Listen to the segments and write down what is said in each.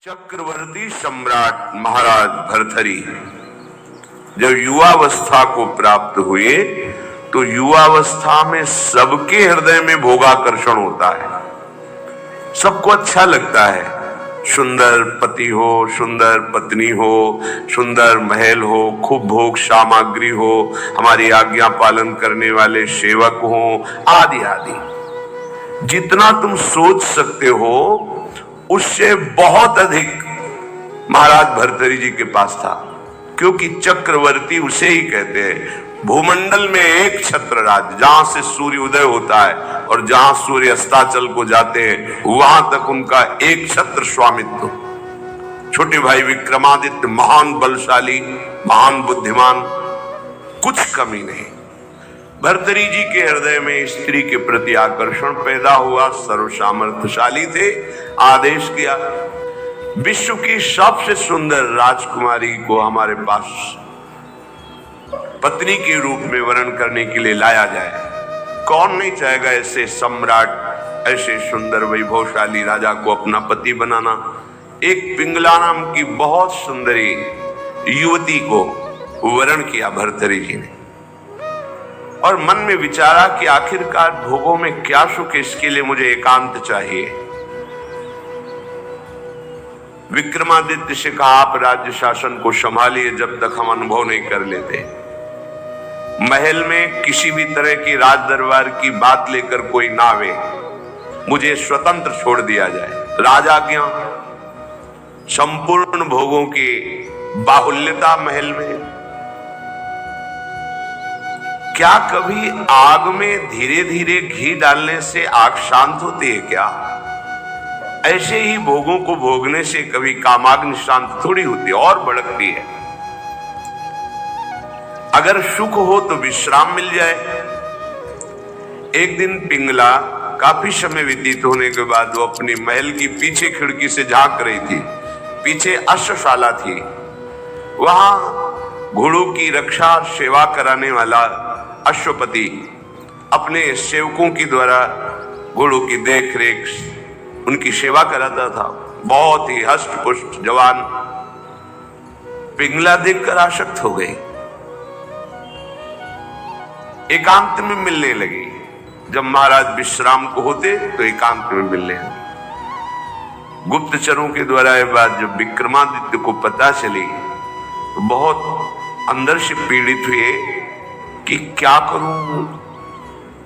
चक्रवर्ती सम्राट महाराज भर्तृहरि जब युवावस्था को प्राप्त हुए तो युवावस्था में सबके हृदय में भोगाकर्षण होता है। सबको अच्छा लगता है, सुंदर पति हो, सुंदर पत्नी हो, सुंदर महल हो, खूब भोग सामग्री हो, हमारी आज्ञा पालन करने वाले सेवक हो, आदि आदि। जितना तुम सोच सकते हो उससे बहुत अधिक महाराज भर्तृहरि जी के पास था, क्योंकि चक्रवर्ती उसे ही कहते हैं। भूमंडल में एक छत्र राज्य, जहां से सूर्य उदय होता है और जहां सूर्य अस्ताचल को जाते हैं वहां तक उनका एक छत्र स्वामित्व। छोटे भाई विक्रमादित्य महान बलशाली, महान बुद्धिमान, कुछ कमी नहीं। भर्तृहरि जी के हृदय में स्त्री के प्रति आकर्षण पैदा हुआ, सर्वसामर्थ्यशाली थे। आदेश किया विश्व की सबसे सुंदर राजकुमारी को हमारे पास पत्नी के रूप में वर्ण करने के लिए लाया जाए। कौन नहीं चाहेगा ऐसे सम्राट, ऐसे सुंदर वैभवशाली राजा को अपना पति बनाना। एक पिंगला नाम की बहुत सुंदरी युवती को वर्ण किया भर्तृहरि जी ने, और मन में विचारा कि आखिरकार भोगों में क्या सुख, इसके लिए मुझे एकांत चाहिए। विक्रमादित्य से कहा आप राज्य शासन को संभालिए जब तक हम अनुभव नहीं कर लेते। महल में किसी भी तरह की राज दरबार की बात लेकर कोई ना आवे, मुझे स्वतंत्र छोड़ दिया जाए। राजाज्ञा, संपूर्ण भोगों की बाहुल्यता महल में। क्या कभी आग में धीरे धीरे घी डालने से आग शांत होती है क्या? ऐसे ही भोगों को भोगने से कभी कामाग्नि शांत थोड़ी होती है, और भड़कती है। अगर सुख हो तो विश्राम मिल जाए। एक दिन पिंगला काफी समय व्यतीत होने के बाद वो अपनी महल की पीछे खिड़की से झांक रही थी। पीछे अश्वशाला थी, वहां घोड़ों की रक्षा सेवा कराने वाला अश्वपति अपने सेवकों के द्वारा घोड़ों की देखरेख, उनकी सेवा कराता था। बहुत ही हष्ट पुष्ट जवान पिंगला देखकर आसक्त हो गई, एकांत में मिलने लगी। जब महाराज विश्राम को होते तो एकांत में मिलने लगे। गुप्तचरों के द्वारा यह बात जब विक्रमादित्य को पता चली तो बहुत अंदर से पीड़ित हुए कि क्या करूं,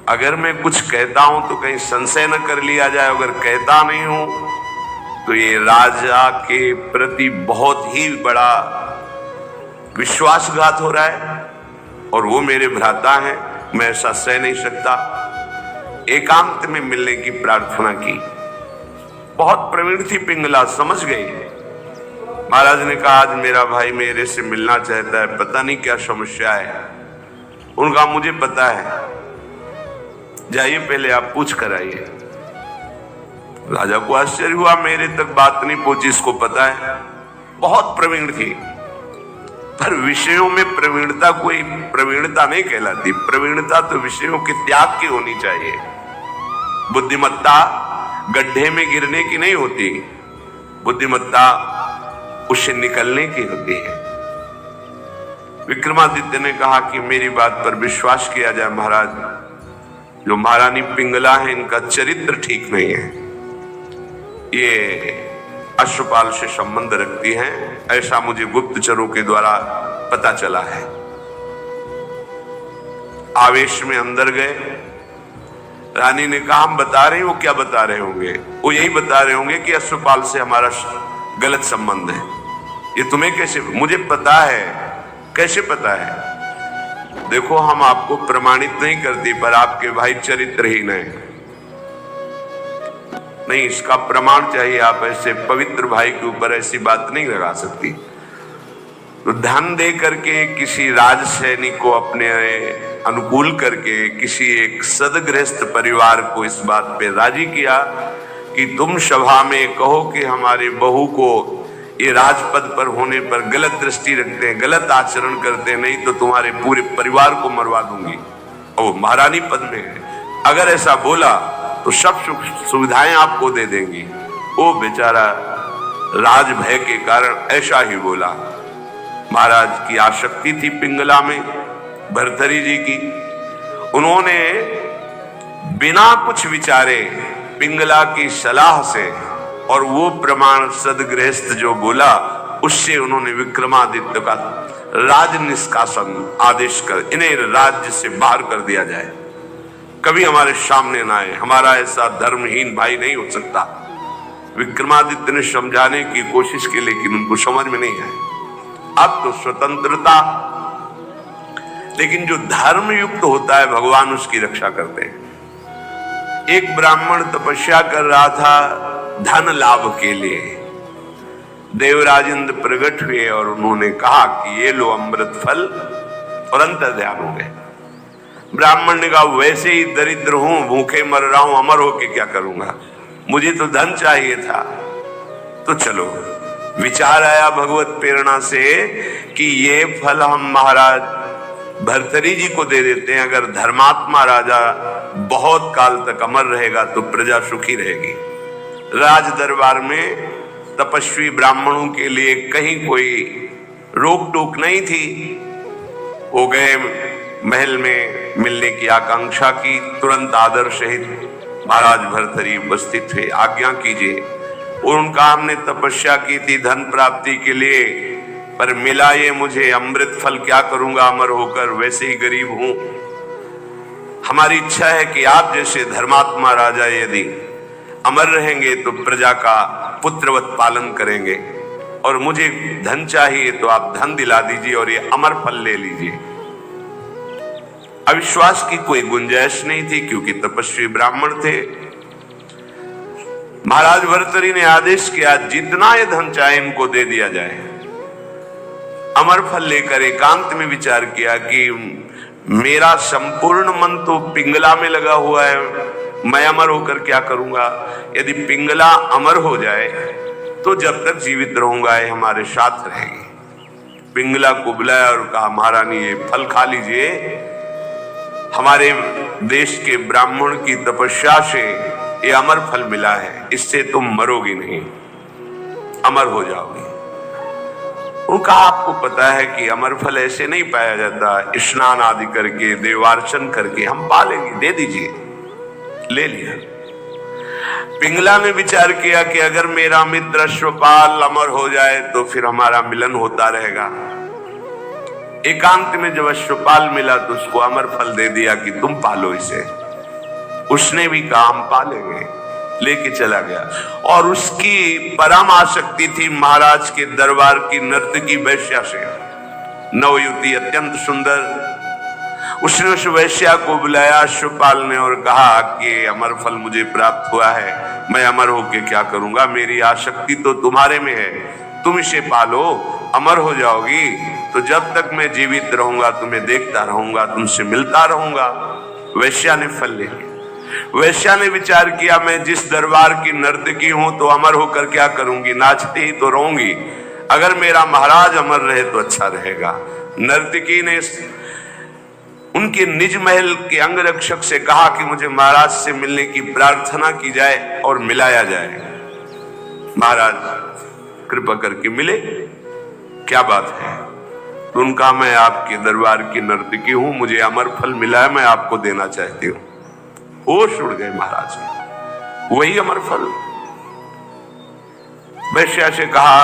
अगर मैं कुछ कहता हूं तो कहीं संशय न कर लिया जाए, अगर कहता नहीं हूं तो ये राजा के प्रति बहुत ही बड़ा विश्वासघात हो रहा है, और वो मेरे भ्राता हैं, मैं ऐसा सह नहीं सकता। एकांत में मिलने की प्रार्थना की। बहुत प्रवीण थी पिंगला, समझ गई। महाराज ने कहा आज मेरा भाई मेरे से मिलना चाहता है, पता नहीं क्या समस्या है। उनका मुझे पता है, जाइए पहले आप पूछ कर आइए। राजा को आश्चर्य हुआ, मेरे तक बात नहीं पहुंची, इसको पता है। बहुत प्रवीण थी, पर विषयों में प्रवीणता कोई प्रवीणता नहीं कहलाती। प्रवीणता तो विषयों के त्याग की होनी चाहिए। बुद्धिमत्ता गड्ढे में गिरने की नहीं होती, बुद्धिमत्ता उससे निकलने की होती है। विक्रमादित्य ने कहा कि मेरी बात पर विश्वास किया जाए महाराज, जो महारानी पिंगला है इनका चरित्र ठीक नहीं है, ये अश्वपाल से संबंध रखती हैं, ऐसा मुझे गुप्तचरों के द्वारा पता चला है। आवेश में अंदर गए। रानी ने कहा हम बता रहे हो, क्या बता रहे होंगे? वो यही बता रहे होंगे कि अश्वपाल से हमारा गलत संबंध है। ये तुम्हें कैसे? मुझे पता है। कैसे पता है? देखो हम आपको प्रमाणित नहीं करती, पर आपके भाई चरित्रहीन है। नहीं, इसका प्रमाण चाहिए। आप ऐसे पवित्र भाई के ऊपर ऐसी बात नहीं लगा सकती। तो धन दे करके किसी राज सैनिक को अपने अनुकूल करके किसी एक सदगृहस्थ परिवार को इस बात पे राजी किया कि तुम सभा में कहो कि हमारी बहू को ये राजपद पर होने पर गलत दृष्टि रखते हैं, गलत आचरण करते हैं, नहीं तो तुम्हारे पूरे परिवार को मरवा दूंगी। और महारानी पद में है, अगर ऐसा बोला तो सब सुख सुविधाएं आपको दे देंगी। वो बेचारा राज भय के कारण ऐसा ही बोला। महाराज की आसक्ति थी पिंगला में, भर्तरी जी की। उन्होंने बिना कुछ विचारे पिंगला की सलाह से और वो प्रमाण सदगृहस्थ जो बोला उससे उन्होंने विक्रमादित्य का राज निष्कासन आदेश कर इन्हें राज्य से बाहर कर दिया जाए, कभी हमारे सामने ना आए, हमारा ऐसा धर्महीन भाई नहीं हो सकता। विक्रमादित्य ने समझाने की कोशिश की लेकिन उनको समझ में नहीं आया। अब तो स्वतंत्रता, लेकिन जो धर्म युक्त होता है भगवान उसकी रक्षा करते हैं। एक ब्राह्मण तपस्या कर रहा था धन लाभ के लिए। देवराज इंद्र प्रकट हुए और उन्होंने कहा कि ये लो अमृत फल, और अंतर्ध्यान हो गए। ब्राह्मण ने कहा वैसे ही दरिद्र हूं, भूखे मर रहा हूं, अमर होके क्या करूंगा, मुझे तो धन चाहिए था। तो चलो विचार आया भगवत प्रेरणा से कि ये फल हम महाराज भर्तरी जी को दे देते हैं। अगर धर्मात्मा राजा बहुत काल तक अमर रहेगा तो प्रजा सुखी रहेगी। राज दरबार में तपस्वी ब्राह्मणों के लिए कहीं कोई रोक टोक नहीं थी। वो गए महल में मिलने की आकांक्षा की, तुरंत आदर सहित महाराज भर्तरी उपस्थित हुए, आज्ञा कीजिए। और उनका हमने तपस्या की थी धन प्राप्ति के लिए, पर मिला ये मुझे अमृत फल, क्या करूंगा अमर होकर, वैसे ही गरीब हूं। हमारी इच्छा है कि आप जैसे धर्मात्मा राजा यदि अमर रहेंगे तो प्रजा का पुत्रवत पालन करेंगे, और मुझे धन चाहिए तो आप धन दिला दीजिए और ये अमर फल ले लीजिए। अविश्वास की कोई गुंजाइश नहीं थी क्योंकि तपस्वी ब्राह्मण थे। महाराज भर्तरी ने आदेश किया जितना ये धन चाहे इनको दे दिया जाए। अमर फल लेकर एकांत में विचार किया कि मेरा संपूर्ण मन तो पिंगला में लगा हुआ है, मैं अमर होकर क्या करूंगा। यदि पिंगला अमर हो जाए तो जब तक जीवित रहूंगा ये हमारे साथ रहेगी। पिंगला को बुलाया और कहा महारानी ये फल खा लीजिए, हमारे देश के ब्राह्मण की तपस्या से ये अमर फल मिला है, इससे तुम मरोगी नहीं, अमर हो जाओगी। उनका आपको पता है कि अमर फल ऐसे नहीं पाया जाता, स्नान आदि करके देवार्चन करके हम पा लेंगे, दे दीजिए। ले लिया। पिंगला ने विचार किया कि अगर मेरा मित्र अश्वपाल अमर हो जाए तो फिर हमारा मिलन होता रहेगा। एकांत में जब अश्वपाल मिला तो उसको अमर फल दे दिया कि तुम पालो इसे। उसने भी कहा हम पालेंगे, लेके चला गया। और उसकी परम आसक्ति थी महाराज के दरबार की नर्तकी वैश्या से। नवयुवती अत्यंत सुंदर। उसने उस वैश्या को बुलाया अश्वपाल ने और कहा कि अमर फल मुझे प्राप्त हुआ है, मैं अमर होके क्या करूंगा, मेरी आसक्ति तो तुम्हारे में है, तुम इसे पालो, अमर हो जाओगी। तो जब तक मैं जीवित रहूंगा तुम्हें देखता रहूंगा, तुमसे मिलता रहूंगा। वैश्या ने फल ले लिया। वैश्या ने विचार किया मैं जिस दरबार की नर्तकी हूं तो अमर होकर क्या करूंगी, नाचती ही तो रहूंगी। अगर मेरा महाराज अमर रहे तो अच्छा रहेगा। नर्तकी ने उनके निज महल के अंगरक्षक से कहा कि मुझे महाराज से मिलने की प्रार्थना की जाए और मिलाया जाए। महाराज कृपा करके मिले, क्या बात है। तो उनका मैं आपके दरबार की नर्तकी हूं, मुझे अमर फल मिला है, मैं आपको देना चाहती हूं। होश उड़ गए महाराज, वही अमर फल। वैश्या से कहा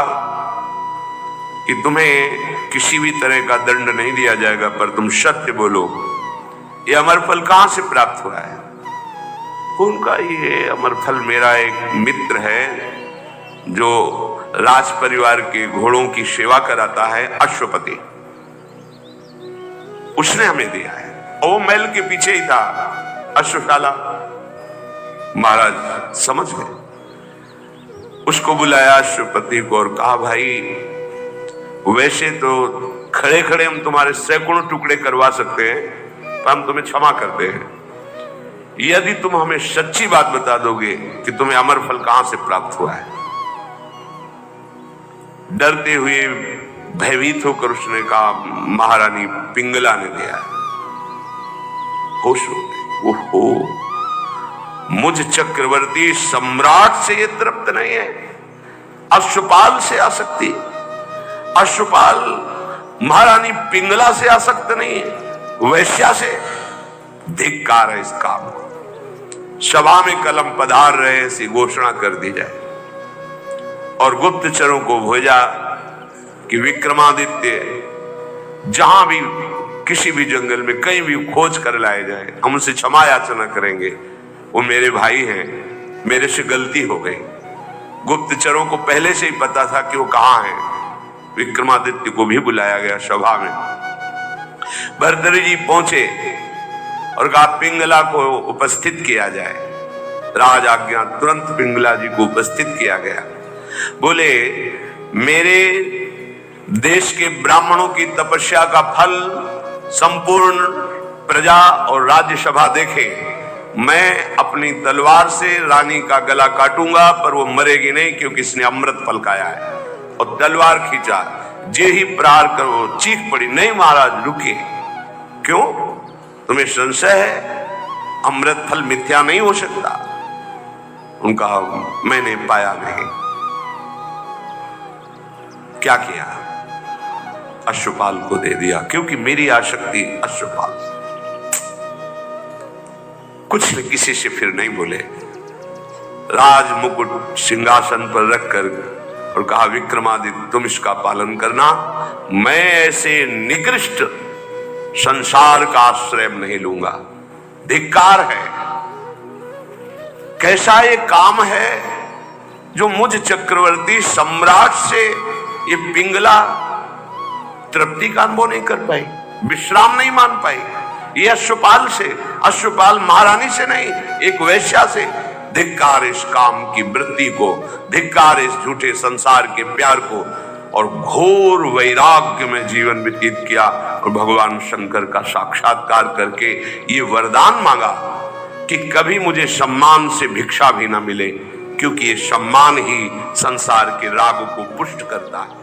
कि तुम्हें किसी भी तरह का दंड नहीं दिया जाएगा, पर तुम सत्य बोलो, ये अमर फल कहां से प्राप्त हुआ है। उनका ये अमर फल मेरा एक मित्र है जो राज परिवार के घोड़ों की सेवा कराता है, अश्वपति, उसने हमें दिया है। और वो महल के पीछे ही था अश्वशाला। महाराज समझ गए। उसको बुलाया अश्वपति को और कहा भाई वैसे तो खड़े खड़े हम तुम्हारे सैकड़ों टुकड़े करवा सकते हैं, पर हम तुम्हें क्षमा करते हैं यदि तुम हमें सच्ची बात बता दोगे कि तुम्हें अमर फल कहां से प्राप्त हुआ है। डरते हुए भयभीत होकर उसने कहा महारानी पिंगला ने दिया है। होश हो गए। ओहो, मुझ चक्रवर्ती सम्राट से ये तृप्त नहीं है, अश्वपाल से आसक्ति। अश्वपाल महारानी पिंगला से आसक्त नहीं है, वैश्या से। धिक्कार है इस काम को। सभा में कलम पधार रहे ऐसी घोषणा कर दी जाए और गुप्तचरों को भेजा कि विक्रमादित्य जहां भी किसी भी जंगल में कहीं भी खोज कर लाए जाए, हम उनसे क्षमा याचना करेंगे। वो मेरे भाई हैं, मेरे से गलती हो गई। गुप्तचरों को पहले से ही पता था कि वो कहां है। विक्रमादित्य को भी बुलाया गया सभा में। भर्तृहरि जी पहुंचे और कहा पिंगला को उपस्थित किया जाए। राज आज्ञा, तुरंत पिंगला जी को उपस्थित किया गया। बोले मेरे देश के ब्राह्मणों की तपस्या का फल संपूर्ण प्रजा और राज्यसभा देखे। मैं अपनी तलवार से रानी का गला काटूंगा, पर वो मरेगी नहीं, क्योंकि इसने अमृत फलकाया है। और तलवार खींचा, जे ही प्रहार कर वो चीख पड़ी, नहीं महाराज रुकिए। क्यों? तुम्हें संशय है? अमृत फल मिथ्या नहीं हो सकता। उनका मैंने पाया नहीं। क्या किया? अश्वपाल को दे दिया, क्योंकि मेरी आसक्ति अश्वपाल। कुछ न किसी से फिर नहीं बोले। राज मुकुट सिंहासन पर रखकर और कहा विक्रमादित्य तुम इसका पालन करना, मैं ऐसे निकृष्ट संसार का आश्रय नहीं लूंगा। धिक्कार है। कैसा ये काम है जो मुझ चक्रवर्ती सम्राट से ये पिंगला तृप्ति का अनुभव नहीं कर पाई, विश्राम नहीं मान पाई। ये अश्वपाल से, अश्वपाल महारानी से नहीं, एक वैश्या से। धिक्कार इस काम की वृत्ति को, धिक्कार इस झूठे संसार के प्यार को। और घोर वैराग्य में जीवन व्यतीत किया और भगवान शंकर का साक्षात्कार करके ये वरदान मांगा कि कभी मुझे सम्मान से भिक्षा भी ना मिले, क्योंकि ये सम्मान ही संसार के राग को पुष्ट करता है।